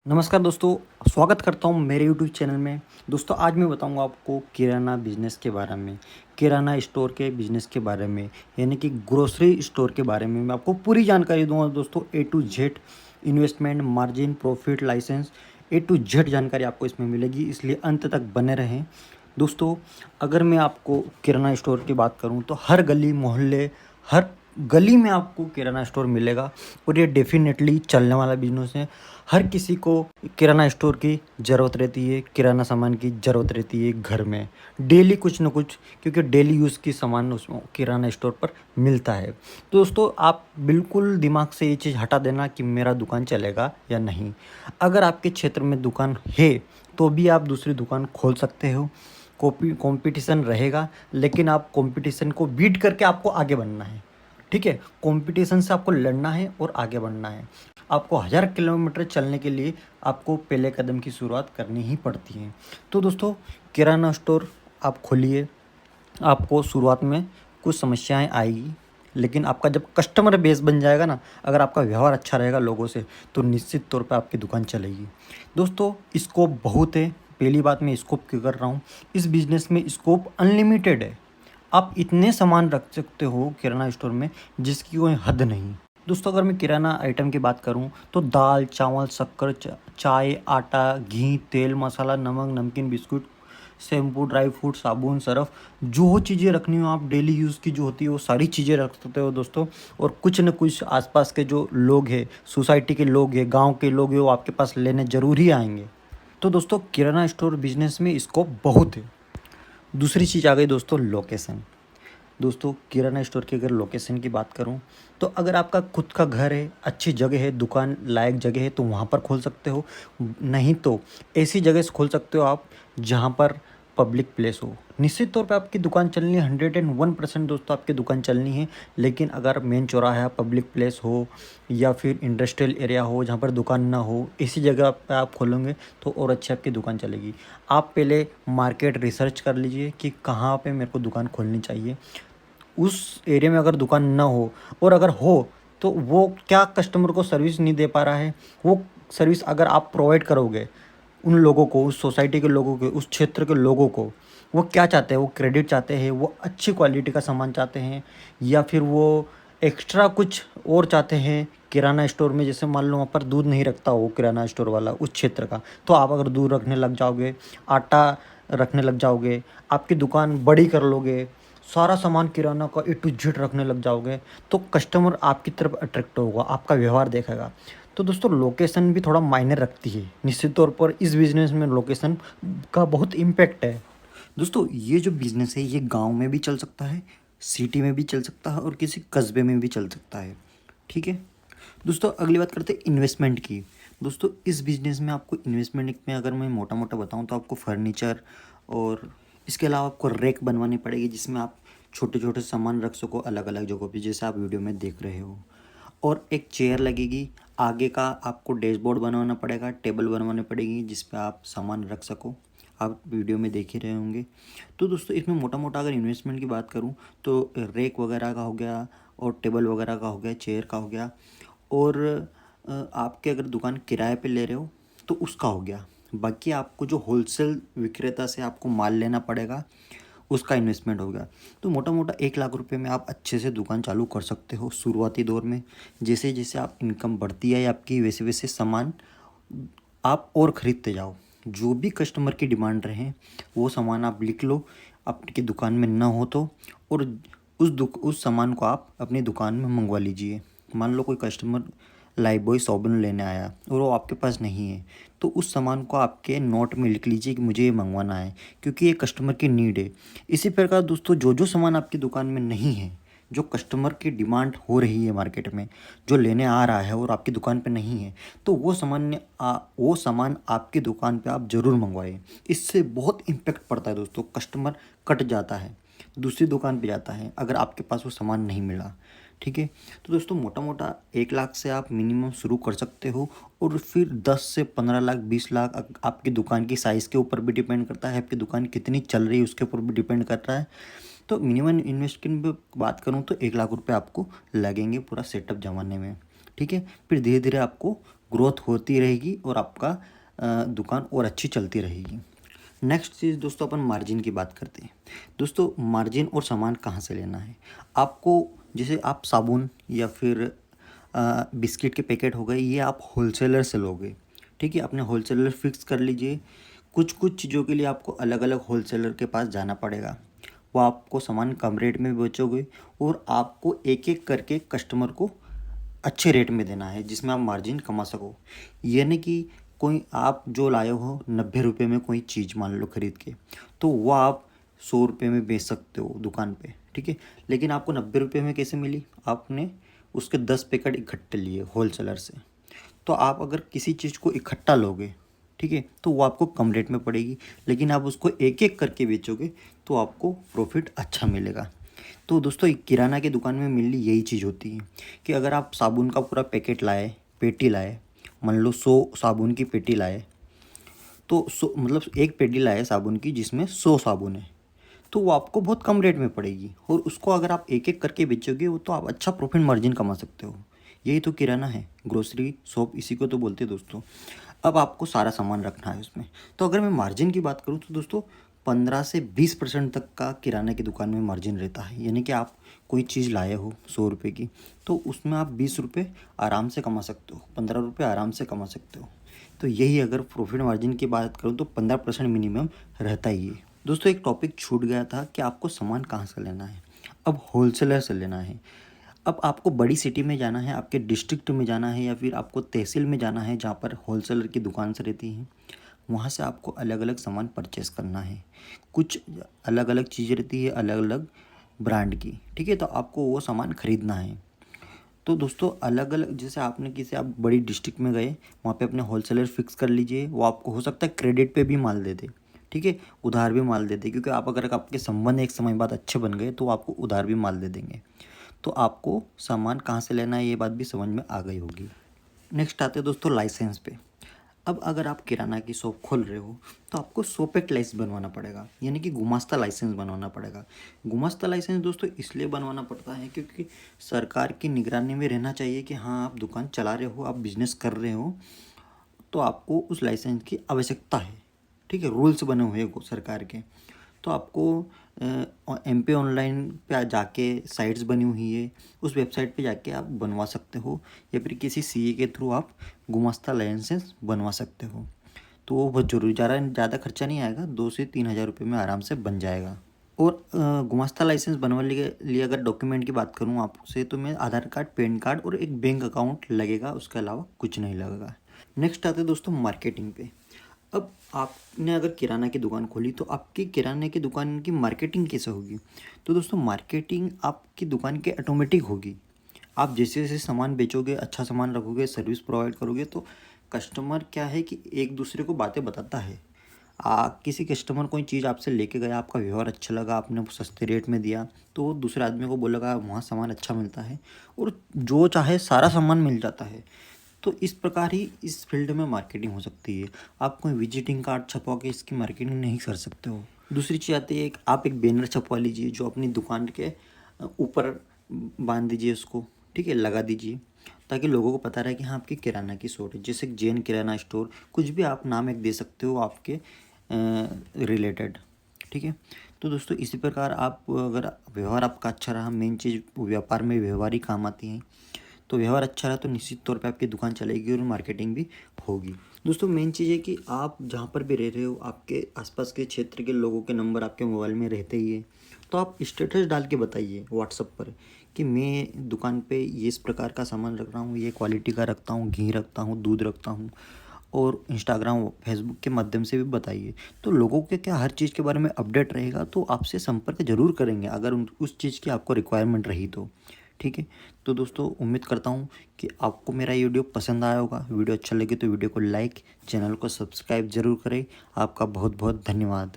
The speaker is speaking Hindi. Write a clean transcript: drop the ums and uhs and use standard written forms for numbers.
नमस्कार दोस्तों, स्वागत करता हूँ मेरे यूट्यूब चैनल में। दोस्तों आज मैं बताऊँगा आपको किराना बिजनेस के बारे में, किराना स्टोर के बिजनेस के बारे में, यानी कि ग्रोसरी स्टोर के बारे में मैं आपको पूरी जानकारी दूंगा दोस्तों। A to Z investment, margin, profit, licence, A to Z जानकारी आपको इसमें मिलेगी, इसलिए अंत तक बने रहें। दोस्तों अगर मैं आपको किराना स्टोर की बात करूँ तो हर गली मोहल्ले, हर गली में आपको किराना स्टोर मिलेगा और ये डेफिनेटली चलने वाला बिजनेस है। हर किसी को किराना स्टोर की ज़रूरत रहती है, किराना सामान की ज़रूरत रहती है घर में, डेली कुछ न कुछ, क्योंकि डेली यूज़ की सामान उसमें किराना स्टोर पर मिलता है। तो दोस्तों आप बिल्कुल दिमाग से ये चीज़ हटा देना कि मेरा दुकान चलेगा या नहीं। अगर आपके क्षेत्र में दुकान है तो भी आप दूसरी दुकान खोल सकते हो। कंपटीशन रहेगा, लेकिन आप कंपटीशन को बीट करके आपको आगे बढ़ना है। ठीक है, कंपटीशन से आपको लड़ना है और आगे बढ़ना है। आपको 1000 किलोमीटर चलने के लिए आपको पहले कदम की शुरुआत करनी ही पड़ती है। तो दोस्तों किराना स्टोर आप खोलिए। आपको शुरुआत में कुछ समस्याएं आएगी, लेकिन आपका जब कस्टमर बेस बन जाएगा ना, अगर आपका व्यवहार अच्छा रहेगा लोगों से, तो निश्चित तौर पे आपकी दुकान चलेगी। दोस्तों स्कोप बहुत है। पहली बात मैं स्कोप क्यों कर रहा हूँ, इस बिज़नेस में स्कोप अनलिमिटेड है। आप इतने सामान रख सकते हो किराना स्टोर में जिसकी कोई हद नहीं। दोस्तों अगर मैं किराना आइटम की बात करूं तो दाल, चावल, शक्कर, चाय, आटा, घी, तेल, मसाला, नमक, नमकीन, बिस्कुट, शैम्पू, ड्राई फ्रूट, साबुन, सर्फ, जो चीज़ें रखनी हो आप डेली यूज़ की जो होती है वो सारी चीज़ें रख सकते हो दोस्तों। और कुछ न कुछ आसपास के जो लोग हैं, सोसाइटी के लोग हैं, गांव के लोग हैं, वो आपके पास लेने ज़रूर ही आएंगे। तो दोस्तों किराना स्टोर बिजनेस में स्कोप बहुत है। दूसरी चीज़ आ गई दोस्तों लोकेशन। दोस्तों किराना स्टोर की अगर लोकेशन की बात करूं तो अगर आपका खुद का घर है, अच्छी जगह है, दुकान लायक जगह है, तो वहां पर खोल सकते हो। नहीं तो ऐसी जगह से खोल सकते हो आप जहां पर पब्लिक प्लेस हो। निश्चित तौर पे आपकी दुकान चलनी है, 101% दोस्तों आपकी दुकान चलनी है। लेकिन अगर मेन चौराहा पब्लिक प्लेस हो या फिर इंडस्ट्रियल एरिया हो जहाँ पर दुकान ना हो, इसी जगह पे आप खोलोगे तो और अच्छी आपकी दुकान चलेगी। आप पहले मार्केट रिसर्च कर लीजिए कि कहाँ पे मेरे को दुकान खोलनी चाहिए। उस एरिया में अगर दुकान ना हो, और अगर हो तो वो क्या कस्टमर को सर्विस नहीं दे पा रहा है, वो सर्विस अगर आप प्रोवाइड करोगे उन लोगों को, उस सोसाइटी के लोगों को, उस क्षेत्र के लोगों को, वो क्या चाहते हैं, वो क्रेडिट चाहते हैं, वो अच्छी क्वालिटी का सामान चाहते हैं, या फिर वो एक्स्ट्रा कुछ और चाहते हैं किराना स्टोर में। जैसे मान लो वहाँ पर दूध नहीं रखता हो किराना स्टोर वाला उस क्षेत्र का, तो आप अगर दूध रखने लग जाओगे, आटा रखने लग जाओगे, आपकी दुकान बड़ी कर लोगे, सारा सामान किराना का ए टू जेड रखने लग जाओगे, तो कस्टमर आपकी तरफ अट्रैक्ट होगा, आपका व्यवहार देखेगा। तो दोस्तों लोकेशन भी थोड़ा मायने रखती है। निश्चित तौर पर इस बिज़नेस में लोकेशन का बहुत इम्पैक्ट है। दोस्तों ये जो बिज़नेस है ये गांव में भी चल सकता है, सिटी में भी चल सकता है और किसी कस्बे में भी चल सकता है। ठीक है दोस्तों, अगली बात करते हैं इन्वेस्टमेंट की। दोस्तों इस बिज़नेस में आपको इन्वेस्टमेंट में अगर मैं मोटा मोटा बताऊं तो आपको फर्नीचर और इसके अलावा आपको रैक बनवानी पड़ेगी जिसमें आप छोटे छोटे सामान रख सको अलग अलग जगहों पे, जैसे आप वीडियो में देख रहे हो। और एक चेयर लगेगी, आगे का आपको डैशबोर्ड बनवाना पड़ेगा, टेबल बनवानी पड़ेगी जिस पे आप सामान रख सको। आप वीडियो में देख ही रहे होंगे। तो दोस्तों इसमें मोटा मोटा अगर इन्वेस्टमेंट की बात करूं तो रैक वगैरह का हो गया, और टेबल वगैरह का हो गया, चेयर का हो गया, और आपके अगर दुकान किराए पे ले रहे हो तो उसका हो गया। बाकी आपको जो होलसेल विक्रेता से आपको माल लेना पड़ेगा उसका इन्वेस्टमेंट हो गया। तो मोटा मोटा 1 लाख रुपए में आप अच्छे से दुकान चालू कर सकते हो शुरुआती दौर में। जैसे जैसे आप इनकम बढ़ती है आपकी, वैसे वैसे सामान आप और ख़रीदते जाओ। जो भी कस्टमर की डिमांड रहे वो सामान आप लिख लो, आपकी दुकान में ना हो तो, और उस सामान को आप अपनी दुकान में मंगवा लीजिए। मान लो कोई कस्टमर लाइबॉय साबुन लेने आया और वो आपके पास नहीं है, तो उस सामान को आपके नोट में लिख लीजिए कि मुझे ये मंगवाना है, क्योंकि ये कस्टमर की नीड है। इसी प्रकार दोस्तों जो जो सामान आपकी दुकान में नहीं है, जो कस्टमर की डिमांड हो रही है मार्केट में, जो लेने आ रहा है और आपकी दुकान पे नहीं है, तो वो सामान आपकी दुकान पे आप ज़रूर मंगवाइए। इससे बहुत इम्पेक्ट पड़ता है दोस्तों, कस्टमर कट जाता है, दूसरी दुकान पे जाता है अगर आपके पास वो सामान नहीं मिला। ठीक है, तो दोस्तों मोटा मोटा 1 लाख से आप मिनिमम शुरू कर सकते हो, और फिर 10 से 15 लाख, 20 लाख आपकी दुकान की साइज़ के ऊपर भी डिपेंड करता है, आपकी दुकान कितनी चल रही है उसके ऊपर भी डिपेंड कर रहा है। तो मिनिमम इन्वेस्ट की बात करूँ तो 1 लाख रुपए आपको लगेंगे पूरा सेटअप जमाने में। ठीक है, फिर धीरे धीरे आपको ग्रोथ होती रहेगी और आपका दुकान और अच्छी चलती रहेगी। नेक्स्ट चीज़ दोस्तों, अपन मार्जिन की बात करते हैं। दोस्तों मार्जिन और सामान कहाँ से लेना है आपको, जैसे आप साबुन या फिर बिस्किट के पैकेट हो गए, ये आप होलसेलर से लोगे, ठीक है। अपने होलसेलर फिक्स कर लीजिए। कुछ कुछ चीज़ों के लिए आपको अलग अलग होलसेलर के पास जाना पड़ेगा। वो आपको सामान कम रेट में बेचोगे और आपको एक एक करके कस्टमर को अच्छे रेट में देना है, जिसमें आप मार्जिन कमा सको। ये नहीं कि कोई आप जो लाए हो 90 रुपये में कोई चीज़ मान लो खरीद के, तो वो आप 100 रुपये में बेच सकते हो दुकान पे, ठीक है। लेकिन आपको 90 रुपये में कैसे मिली, आपने उसके 10 पैकेट इकट्ठे लिए होलसेलर से। तो आप अगर किसी चीज़ को इकट्ठा लोगे, ठीक है, तो वो आपको कम रेट में पड़ेगी। लेकिन आप उसको एक एक करके बेचोगे तो आपको प्रॉफिट अच्छा मिलेगा। तो दोस्तों एक किराना की दुकान में मेनली यही चीज़ होती है कि अगर आप साबुन का पूरा पैकेट लाए, पेटी लाए, मान लो 100 साबुन की पेटी लाए, तो 100 मतलब एक पेटी लाए साबुन की जिसमें 100 साबुन है, तो वो आपको बहुत कम रेट में पड़ेगी। और उसको अगर आप एक एक करके बेचोगे वो तो आप अच्छा प्रॉफिट मार्जिन कमा सकते हो। यही तो किराना है, ग्रोसरी शॉप इसी को तो बोलते हैं दोस्तों। अब आपको सारा सामान रखना है उसमें। तो अगर मैं मार्जिन की बात करूँ तो दोस्तों 15 से 20% तक का किराने की दुकान में मार्जिन रहता है। यानी कि आप कोई चीज़ लाए हो 100 रुपये की, तो उसमें आप 20 रुपये आराम से कमा सकते हो, 15 रुपये आराम से कमा सकते हो। तो यही अगर प्रॉफिट मार्जिन की बात करूँ तो 15% मिनिमम रहता ही है। दोस्तों एक टॉपिक छूट गया था कि आपको सामान कहाँ से लेना है। अब होलसेलर से लेना है। अब आपको बड़ी सिटी में जाना है, आपके डिस्ट्रिक्ट में जाना है, या फिर आपको तहसील में जाना है जहाँ पर होलसेलर की दुकान से रहती है। वहाँ से आपको अलग अलग सामान परचेस करना है। कुछ अलग अलग चीज़ें रहती है अलग अलग ब्रांड की, ठीक है। तो आपको वो सामान खरीदना है। तो दोस्तों अलग अलग, जैसे आपने किसी आप बड़ी डिस्ट्रिक्ट में गए, वहाँ पे अपने होलसेलर फिक्स कर लीजिए। वो आपको हो सकता है क्रेडिट पे भी माल दे दे, ठीक है, उधार भी माल दे दे। क्योंकि आप अगर आपके संबंध एक समय बाद अच्छे बन गए तो आपको उधार भी माल दे देंगे। तो आपको सामान कहाँ से लेना है ये बात भी समझ में आ गई होगी। नेक्स्ट आते हैं दोस्तों लाइसेंस पे। अब अगर आप किराना की शॉप खोल रहे हो तो आपको शॉपेट लाइसेंस बनवाना पड़ेगा, यानी कि गुमास्ता लाइसेंस बनवाना पड़ेगा। गुमास्ता लाइसेंस दोस्तों इसलिए बनवाना पड़ता है क्योंकि सरकार की निगरानी में रहना चाहिए कि हाँ आप दुकान चला रहे हो, आप बिजनेस कर रहे हो, तो आपको उस लाइसेंस की आवश्यकता है, ठीक है। रूल्स बने हुए हैं सरकार के। तो आपको MP ऑनलाइन पे जाके साइट्स बनी हुई है, उस वेबसाइट पे जाके आप बनवा सकते हो, या फिर किसी CA के थ्रू आप गुमास्ता लाइसेंस बनवा सकते हो। तो वो बहुत ज़रूरी, ज़्यादा खर्चा नहीं आएगा, 2 से 3 हज़ार रुपये में आराम से बन जाएगा। और गुमास्ता लाइसेंस बनवाने के लिए अगर डॉक्यूमेंट की बात करूँ आपसे, तो मैं आधार कार्ड, पैन कार्ड और एक बैंक अकाउंट लगेगा, उसके अलावा कुछ नहीं लगेगा। नेक्स्ट आते हैं दोस्तों मार्केटिंग पे। अब आपने अगर किराना की दुकान खोली तो आपकी किराने की दुकान की मार्केटिंग कैसे होगी। तो दोस्तों मार्केटिंग आपकी दुकान की ऑटोमेटिक होगी। आप जैसे जैसे सामान बेचोगे, अच्छा सामान रखोगे, सर्विस प्रोवाइड करोगे, तो कस्टमर क्या है कि एक दूसरे को बातें बताता है। किसी कस्टमर कोई चीज़ आपसे लेके गया, आपका व्यवहार अच्छा लगा, आपने वो सस्ते रेट में दिया, तो वो दूसरे आदमी को बोलेगा वहाँ सामान अच्छा मिलता है और जो चाहे सारा सामान मिल जाता है। तो इस प्रकार ही इस फील्ड में मार्केटिंग हो सकती है। आप कोई विजिटिंग कार्ड छपवा के इसकी मार्केटिंग नहीं कर सकते हो। दूसरी चीज़ आती है, आप एक बैनर छपवा लीजिए जो अपनी दुकान के ऊपर बांध दीजिए उसको, ठीक है, लगा दीजिए, ताकि लोगों को पता रहे कि हाँ आपकी किराना की शॉप है। जैसे जैन किराना स्टोर, कुछ भी आप नाम एक दे सकते हो आपके रिलेटेड, ठीक है। तो दोस्तों इसी प्रकार आप अगर व्यवहार आपका अच्छा रहा, मेन चीज़ व्यापार में व्यवहार ही काम आती है, तो व्यवहार अच्छा रहा तो निश्चित तौर पे आपकी दुकान चलेगी और मार्केटिंग भी होगी। दोस्तों मेन चीज़ है कि आप जहाँ पर भी रह रहे हो, आपके आसपास के क्षेत्र के लोगों के नंबर आपके मोबाइल में रहते ही है, तो आप स्टेटस डाल के बताइए व्हाट्सअप पर कि मैं दुकान पे ये इस प्रकार का सामान रख रहा हूँ, ये क्वालिटी का रखता हूँ, घी रखता हूँ, दूध रखता हूँ। और इंस्टाग्राम, फेसबुक के माध्यम से भी बताइए, तो लोगों के क्या हर चीज़ के बारे में अपडेट रहेगा, तो आपसे संपर्क जरूर करेंगे अगर उस चीज़ की आपको रिक्वायरमेंट रही तो, ठीक है। तो दोस्तों उम्मीद करता हूँ कि आपको मेरा ये वीडियो पसंद आया होगा। वीडियो अच्छा लगे तो वीडियो को लाइक, चैनल को सब्सक्राइब जरूर करें। आपका बहुत बहुत धन्यवाद।